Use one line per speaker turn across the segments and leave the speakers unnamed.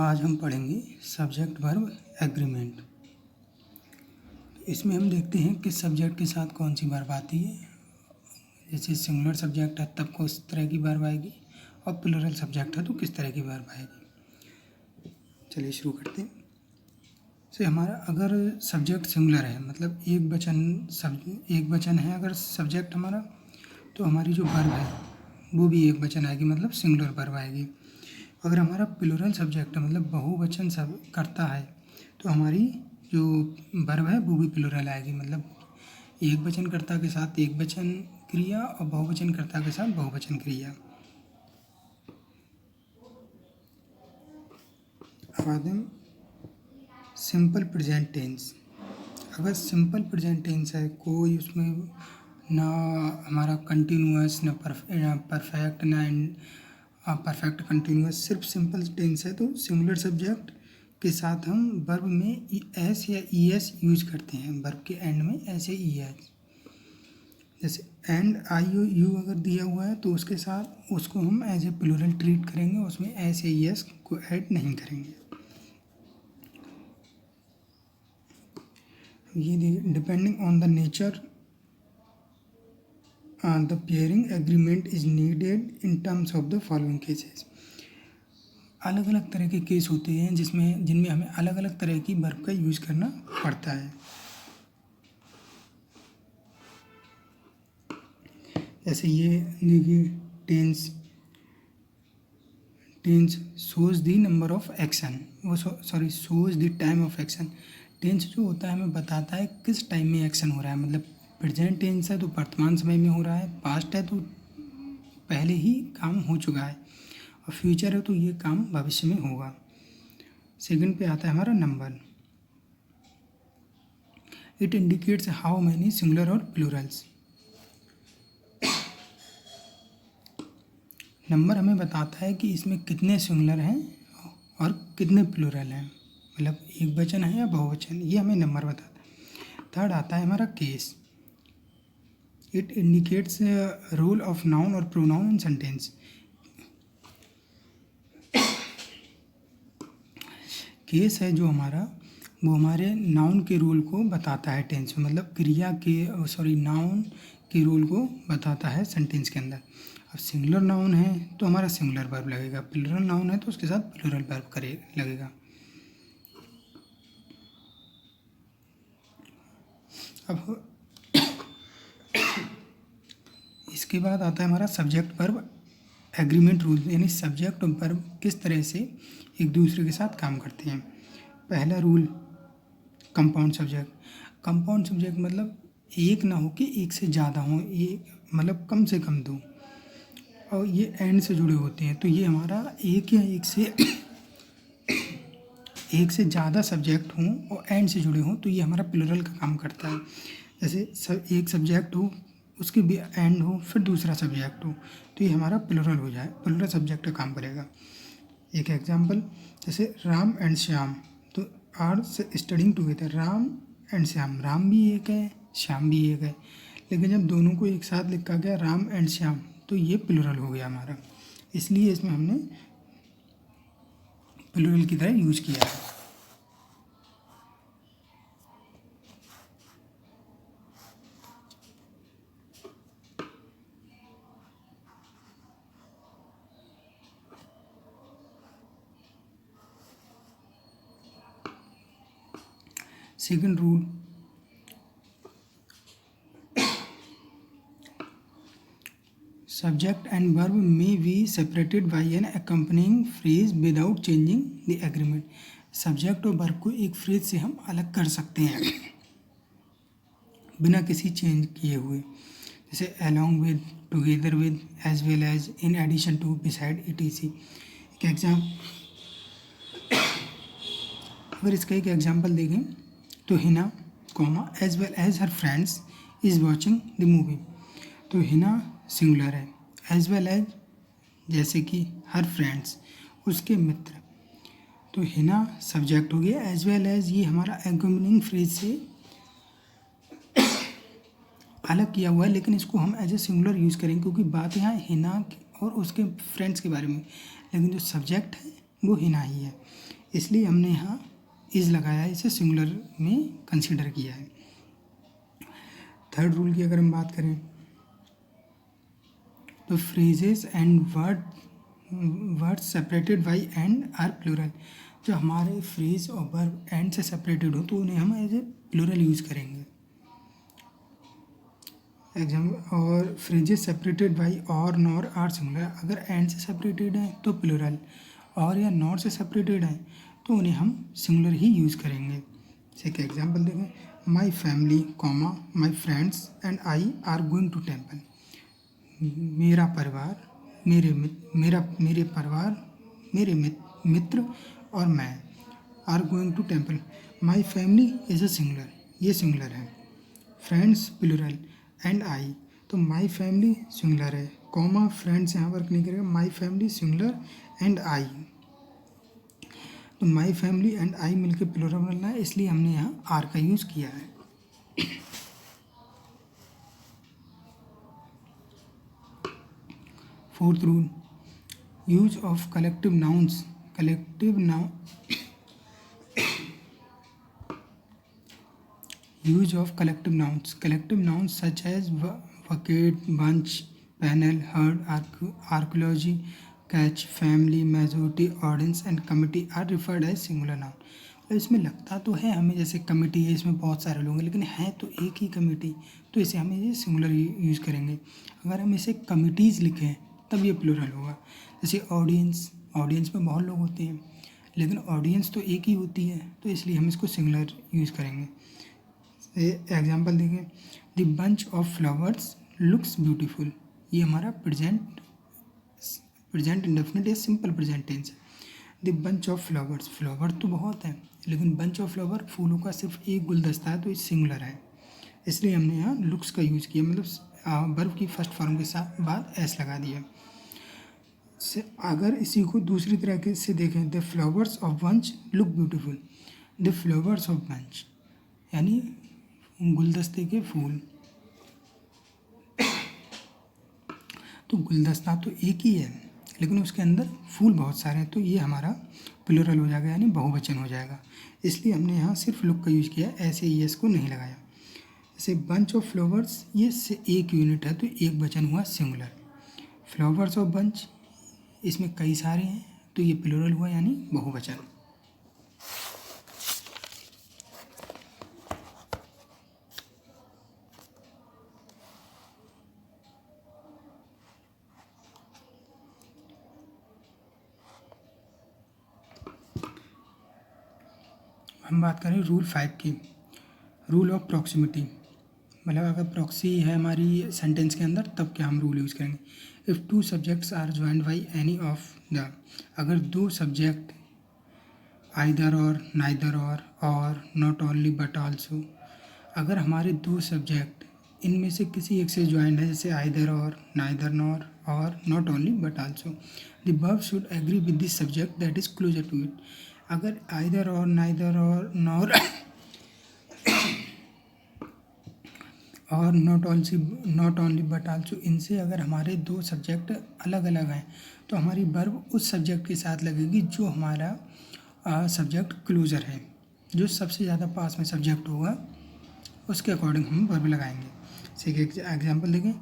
आज हम पढ़ेंगे सब्जेक्ट वर्ब एग्रीमेंट। इसमें हम देखते हैं किस सब्जेक्ट के साथ कौन सी वर्ब आती है। जैसे सिंगुलर सब्जेक्ट है तब किस तरह की वर्ब आएगी और प्लूरल सब्जेक्ट है तो किस तरह की वर्ब आएगी। चलिए शुरू करते हैं। से हमारा अगर सब्जेक्ट सिंगुलर है मतलब एक वचन है अगर सब्जेक्ट हमारा, तो हमारी जो वर्ब है वो भी एक वचन आएगी मतलब सिंगुलर वर्ब आएगी। अगर हमारा प्लूरल सब्जेक्ट मतलब बहुवचन सब करता है तो हमारी जो वर्ब है वो भी प्लूरल आएगी मतलब एक वचन कर्ता के साथ एक वचन क्रिया और बहुवचन कर्ता के साथ बहुवचन क्रिया। अब आते हैं सिंपल प्रेजेंट टेंस। अगर सिंपल प्रेजेंट टेंस है कोई उसमें ना हमारा कंटिन्यूअस ना परफेक्ट ना परफेक्ट कंटिन्यूअस, सिर्फ सिंपल टेंस है तो सिंगुलर सब्जेक्ट के साथ हम वर्ब में एस या ई एस यूज करते हैं। वर्ब के एंड में ऐसे ई एस, जैसे एंड आई यू अगर दिया हुआ है तो उसके साथ उसको हम एज ए प्लूरल ट्रीट करेंगे, उसमें एस या ई एस को ऐड नहीं करेंगे। ये depending on the nature the pairing agreement is needed in terms of the following cases। अलग अलग तरह के केस होते हैं जिनमें हमें अलग अलग तरह की वर्ब का यूज करना पड़ता है। जैसे ये देखिए tense shows the number of action, वो shows the time of action. Tense जो होता है हमें बताता है किस टाइम में एक्शन हो रहा है, मतलब प्रेजेंट टेंस है तो वर्तमान समय में हो रहा है, पास्ट है तो पहले ही काम हो चुका है, और फ्यूचर है तो ये काम भविष्य में होगा। सेकंड पे आता है हमारा number. It indicates how many singular और प्लूरल्स। नंबर हमें बताता है कि इसमें कितने सिंगुलर हैं और कितने प्लूरल हैं, मतलब एक वचन है या बहुवचन, ये हमें नंबर बताता है। थर्ड आता है हमारा case. It indicates role of noun और प्रोनाउन इन सेंटेंस। केस है जो हमारा वो हमारे नाउन के रोल को बताता है टेंस में, मतलब नाउन के रोल को बताता है सेंटेंस के अंदर। अब सिंगुलर नाउन है तो हमारा सिंगुलर वर्ब लगेगा, प्लूरल नाउन है तो उसके साथ प्लूरल वर्ब लगेगा। अब इसके बाद आता है हमारा सब्जेक्ट वर्ब एग्रीमेंट रूल, यानी सब्जेक्ट और वर्ब किस तरह से एक दूसरे के साथ काम करते हैं। पहला rule compound subject. Compound subject मतलब एक ना हो कि एक से ज़्यादा हो, एक मतलब कम से कम दो, और ये एंड से जुड़े होते हैं तो ये हमारा एक या एक से ज़्यादा सब्जेक्ट हों और एंड से जुड़े हों तो ये हमारा प्लूरल का काम करता है। जैसे एक सब्जेक्ट हो उसके भी एंड हो फिर दूसरा सब्जेक्ट हो तो ये हमारा प्लूरल हो जाए, प्लूरल सब्जेक्ट का काम करेगा। एक एग्जांपल जैसे राम एंड श्याम, तो are studying together, Ram and Shyam, Ram भी एक है श्याम भी एक है, लेकिन जब दोनों को एक साथ लिखा गया राम एंड श्याम तो ये प्लूरल हो गया हमारा, इसलिए इसमें हमने प्लूरल की तरह यूज किया है। Second rule, subject and verb may be separated by an accompanying phrase without changing the agreement। Subject और वर्ब को एक फ्रेज से हम अलग कर सकते हैं बिना किसी चेंज किए हुए, जैसे along with, together with, as well as, in addition to, beside, etc। अगर इसका एक एग्जाम्पल देखें तो Hina as well as her friends is watching the movie, तो हिना सिंगुलर है, एज वेल एज जैसे कि हर फ्रेंड्स उसके मित्र, तो हिना सब्जेक्ट हो गया, एज वेल एज ये हमारा एग्रीमेंटिंग फ्रेज से अलग किया हुआ है, लेकिन इसको हम एज ए सिंगुलर यूज़ करेंगे क्योंकि बात यहाँ हिना और उसके फ्रेंड्स के बारे में, लेकिन जो सब्जेक्ट है वो हिना ही है, इसलिए हमने यहाँ इज़ लगाया है, इसे सिंगुलर में कंसिडर किया है। थर्ड रूल की अगर हम बात करें तो phrases and word separated by and are plural. जो हमारे फ्रेज और वर्ब एंड से सेपरेटेड हो तो उन्हें हम एज ए प्लूरल यूज़ करेंगे। एग्जाम्पल, और फ्रेजेस सेपरेटेड बाई और नॉर आर सिंगुलर। अगर एंड से सेपरेटेड हैं तो प्लूरल, और या नॉर से सेपरेटेड हैं तो उन्हें हम सिंगुलर ही यूज़ करेंगे। जैसे कि एग्जाम्पल देखें, my family comma my friends and I are going to temple. मेरा परिवार, मेरे परिवार, मेरे मित्र और मैं, are going to temple. My family is a singular, ये सिंगुलर है। फ्रेंड्स प्लूरल एंड आई, तो माई फैमिली सिंगुलर है, कॉमा फ्रेंड्स यहाँ वर्क नहीं करेगा, my family singular and I, तो माई फैमिली एंड आई मिलकर प्लूरल बनना है, इसलिए हमने यहाँ आर का यूज़ किया है। Fourth rule, use of collective nouns. Use of collective nouns. Collective nouns such as bucket, bunch, panel, herd, archaeology, catch, family, majority, audience and committee are referred as singular noun. तो इसमें लगता तो है हमें जैसे committee है, इसमें बहुत सारे लोग हैं, लेकिन है तो एक ही कमिटी, तो इसे हमें ये सिंगुलर यूज़ करेंगे। अगर हम इसे कमिटीज़ लिखें तब ये प्लूरल होगा। जैसे ऑडियंस में बहुत लोग होते हैं, लेकिन ऑडियंस तो एक ही होती है, तो इसलिए हम इसको सिंगुलर यूज़ करेंगे। एग्जाम्पल देखें, the bunch of flowers looks beautiful. ये हमारा प्रेजेंट इंडेफिनिट या सिंपल प्रेजेंट टेंस है। The bunch of flowers, flower तो बहुत है, लेकिन बंच ऑफ फ्लावर फूलों का सिर्फ एक गुलदस्ता है, तो ये सिंगुलर है, इसलिए हमने यहाँ लुक्स का यूज़ किया, मतलब वर्ब की फर्स्ट फॉर्म के साथ बाद एस लगा दिया। अगर इसी को दूसरी तरह से देखें, the flowers of bunch look beautiful. The flowers of bunch यानी गुलदस्ते के फूल, तो गुलदस्ता तो एक ही है, लेकिन उसके अंदर फूल बहुत सारे हैं, तो ये हमारा प्लूरल हो जाएगा, यानी बहुवचन हो जाएगा, इसलिए हमने यहाँ सिर्फ लुक का यूज़ किया, ऐसे ही एस को नहीं लगाया। जैसे बंच ऑफ फ्लावर्स, ये से एक यूनिट है, तो एक वचन हुआ सिंगुलर। फ्लावर्स ऑफ बंच, इसमें कई सारे हैं, तो ये प्लूरल हुआ, यानी बहुवचन। हम बात करें रूल 5 की, रूल ऑफ प्रॉक्सिमिटी। मतलब अगर प्रॉक्सी है हमारी सेंटेंस के अंदर तब क्या हम रूल यूज़ करेंगे। If two subjects are joined by any of the, अगर दो सब्जेक्ट आइदर और, नाइदर और नॉट ओनली बट आल्सो, अगर हमारे दो सब्जेक्ट इनमें से किसी एक से ज्वाइंड है, जैसे आइदर और, नाइदर नॉर और not only but also, the verb should agree with this subject that is closer to it. अगर either or, neither or, nor और नॉट ओनली बट आल्सो, इनसे अगर हमारे दो सब्जेक्ट अलग अलग हैं तो हमारी वर्ब उस सब्जेक्ट के साथ लगेगी जो हमारा सब्जेक्ट क्लोजर है, जो सबसे ज़्यादा पास में सब्जेक्ट होगा उसके अकॉर्डिंग हम वर्ब लगाएंगे। जैसे कि एग्जाम्पल देखें,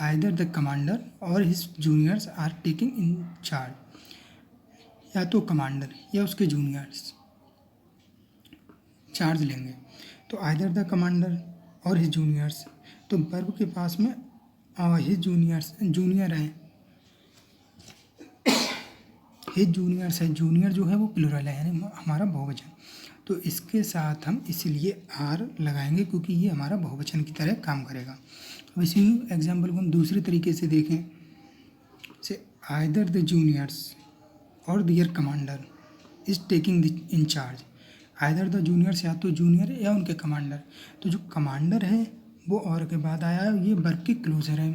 either the commander or his juniors are taking in charge, या तो कमांडर या उसके जूनियर्स चार्ज लेंगे, तो either the commander or his juniors, तो वर्ब के पास में हिज जूनियर है, हिज जूनियर्स है, जूनियर जो है वो प्लूरल है, यानी हमारा बहुवचन, तो इसके साथ हम इसलिए आर लगाएंगे क्योंकि ये हमारा बहुवचन की तरह काम करेगा। अब इसी एग्जाम्पल को हम दूसरी तरीके से देखें, से either the juniors or their commander is taking in charge. Either the juniors, या तो जूनियर या उनके कमांडर, तो जो कमांडर है वो और के बाद आया है, ये वर्ब के क्लोजर है,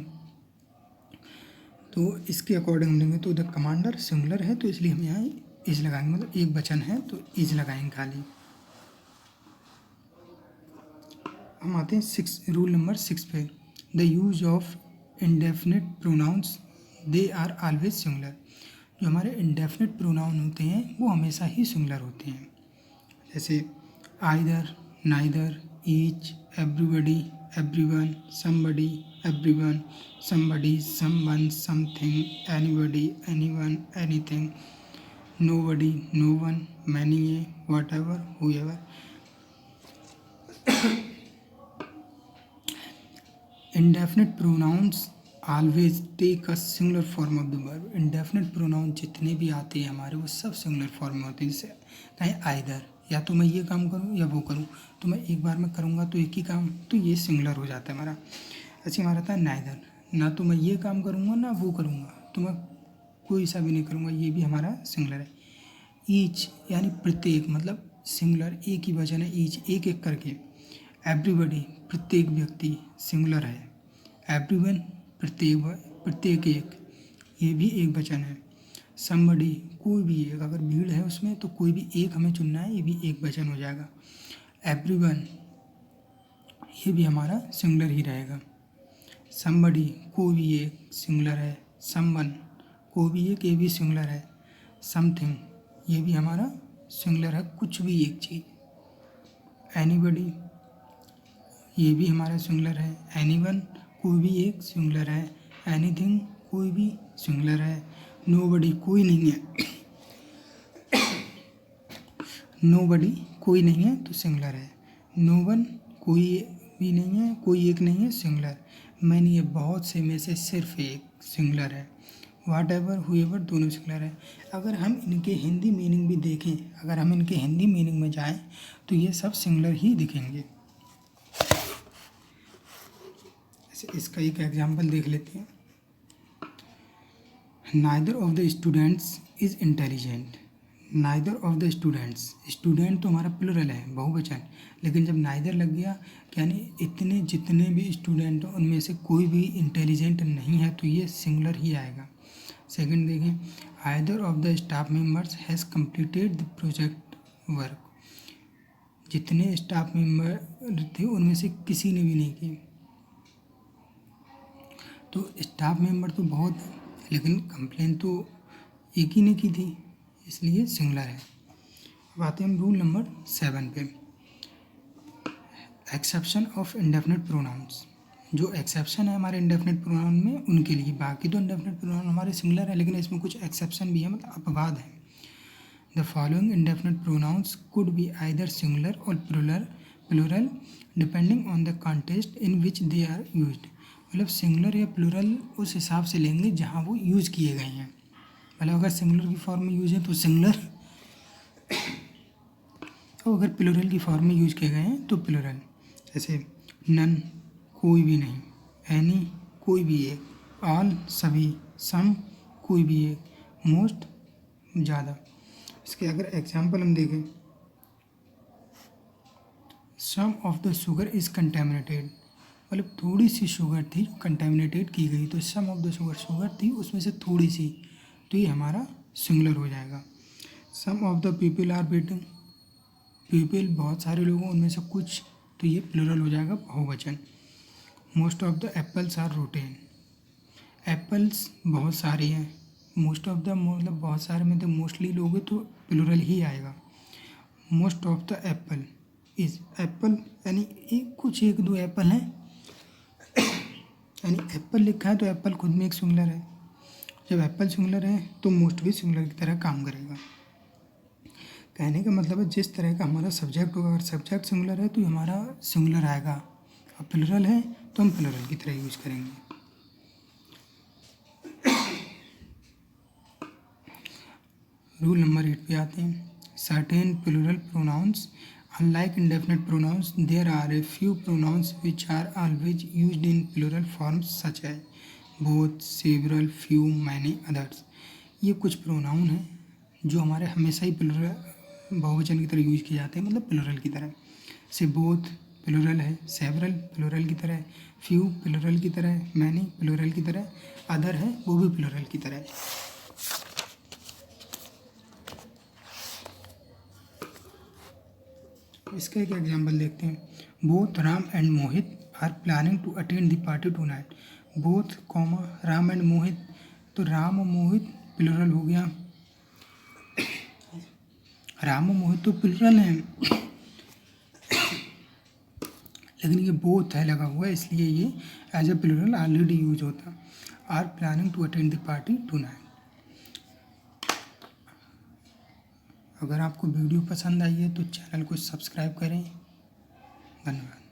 तो इसके अकॉर्डिंग हम लेंगे, तो द कमांडर सिंगुलर है, तो इसलिए हम यहाँ इज लगाएंगे, मतलब एक वचन है तो इज लगाएंगे खाली। हम आते हैं रूल नंबर 6 पे, the use of indefinite pronouns they are always singular. जो हमारे इंडेफिनिट प्रोनाउन होते हैं वो हमेशा ही सिंगुलर होते हैं, जैसे either, neither, each, everybody, everyone, somebody, everyone, somebody, someone, something, anybody, anyone, anything, nobody, no one, many, whatever, whoever. Indefinite pronouns always take a singular form of the verb. Indefinite pronoun जितने भी आते हैं हमारे वो सब singular form में होते हैं। जैसे कहें आइदर, या तो मैं ये काम करूँ या वो करूँ, तो मैं एक बार में करूँगा तो एक ही काम, तो ये सिंगुलर हो जाता है हमारा। ऐसे हमारा था नाइदर, ना तो मैं ये काम करूँगा ना वो करूँगा, तो मैं कोई सा भी नहीं करूँगा, ये भी हमारा सिंगुलर है। ईच यानी प्रत्येक, मतलब सिंगुलर, एक ही वचन है, ईच एक एक करके। एवरीबडी प्रत्येक व्यक्ति, सिंगुलर है। एवरीवन प्रत्येक एक, ये भी एक वचन है। समबडी कोई भी एक, अगर भीड़ है उसमें तो कोई भी एक हमें चुनना है, ये भी एक वचन हो जाएगा। एवरीवन ये भी हमारा सिंगुलर ही रहेगा। समबडी कोई भी एक, सिंगुलर है। समवन कोई भी एक, ये भी सिंगुलर है। समथिंग ये भी हमारा सिंगुलर है, कुछ भी एक चीज़। एनीबडी ये भी हमारा सिंगुलर है। एनीवन कोई भी एक, सिंगुलर है। एनीथिंग कोई भी, सिंगुलर है। नोबडी कोई नहीं है, नोबडी कोई नहीं है तो सिंगुलर है। नो वन कोई भी नहीं है, कोई एक नहीं है, सिंगुलर। मैनी बहुत से में से सिर्फ एक, सिंगुलर है। वाट एवर, हुएवर दोनों सिंगुलर है। अगर हम इनके हिंदी मीनिंग भी देखें, अगर हम इनके हिंदी मीनिंग में जाएं तो ये सब सिंगुलर ही दिखेंगे। इसका एक एग्जाम्पल देख लेते हैं। Neither of the students is intelligent. Neither of the students, student तो हमारा प्लुरल है, बहुवचन, लेकिन जब नाइदर लग गया यानी इतने जितने भी स्टूडेंट उनमें से कोई भी इंटेलिजेंट नहीं है, तो ये सिंगुलर ही आएगा। सेकंड देखें, either of the staff members has completed the project work. जितने स्टाफ मेंबर थे उनमें से किसी ने भी नहीं की, तो स्टाफ मेंबर तो बहुत है लेकिन कंप्लेन तो एक ही ने की थी, इसलिए सिंगुलर है। अब आते हैं हम रूल नंबर 7 पे, एक्सेप्शन ऑफ इंडेफिनिट प्रोनाउंस। जो एक्सेप्शन है हमारे इंडेफिनिट प्रोनाउन में उनके लिए, बाकी तो इंडेफिनिट प्रोनाउन हमारे सिंगुलर है, लेकिन इसमें कुछ एक्सेप्शन भी है, मतलब अपवाद है। The following indefinite pronouns could be either singular or plural depending on the context in which they are used. मतलब सिंगुलर या प्लूरल उस हिसाब से लेंगे जहाँ वो यूज़ किए गए हैं। मतलब अगर सिंगुलर की फॉर्म में यूज है तो सिंगुलर, और अगर प्लूरल की फॉर्म में यूज किए गए हैं तो प्लूरल। जैसे नन कोई भी नहीं, एनी कोई भी एक, ऑल सभी, सम कोई भी एक, मोस्ट ज़्यादा। इसके अगर एग्जाम्पल हम देखें, some of the sugar is contaminated, मतलब थोड़ी सी शुगर थी कंटेमिनेटेड की गई, तो सम ऑफ द शुगर थी उसमें से थोड़ी सी, तो ये हमारा सिंगुलर हो जाएगा। Some of the people are waiting, people बहुत सारे लोगों उनमें से कुछ, तो ये प्लूरल हो जाएगा, बहुवचन। Most of the apples are rotten, apples बहुत सारे हैं, मोस्ट ऑफ द मतलब बहुत सारे में तो मोस्टली लोग तो प्लूरल ही आएगा। Most of the Apple is, Apple यानी कुछ एक दो एप्पल हैं, यानी एप्पल लिखा है तो एप्पल खुद में एक सिंगुलर है। जब एप्पल सिंगुलर है तो मोस्ट भी सिंगुलर की तरह काम करेगा। कहने का मतलब है जिस तरह का हमारा सब्जेक्ट होगा, अगर सब्जेक्ट सिंगुलर है तो हमारा सिंगुलर आएगा, और प्लूरल है तो हम प्लूरल की तरह यूज करेंगे। रूल नंबर 8 पे आते हैं। Certain plural pronouns unlike indefinite pronouns there are a few pronouns which are always used in plural forms such as both, several, few, many, others। ये कुछ प्रोनाउन हैं जो हमारे हमेशा ही प्लूरल बहुवचन की तरह यूज किए जाते हैं, मतलब प्लूरल की तरह। से बोथ प्लूरल है, सेवरल प्लूरल की तरह, फ्यू प्लूरल की तरह, मैनी प्लूरल की तरह, अदर है वो भी प्लूरल की तरह है। इसका एक एग्जाम्पल देखते हैं। Both Ram and Mohit are planning to attend the party tonight. Both comma Ram and Mohit, तो राम और मोहित प्लूरल हो गया। राम और मोहित तो प्लूरल हैं, लेकिन ये बोथ है लगा हुआ है, इसलिए ये as a plural already use होता। Are planning to attend the party tonight. अगर आपको वीडियो पसंद आई है तो चैनल को सब्सक्राइब करें। धन्यवाद।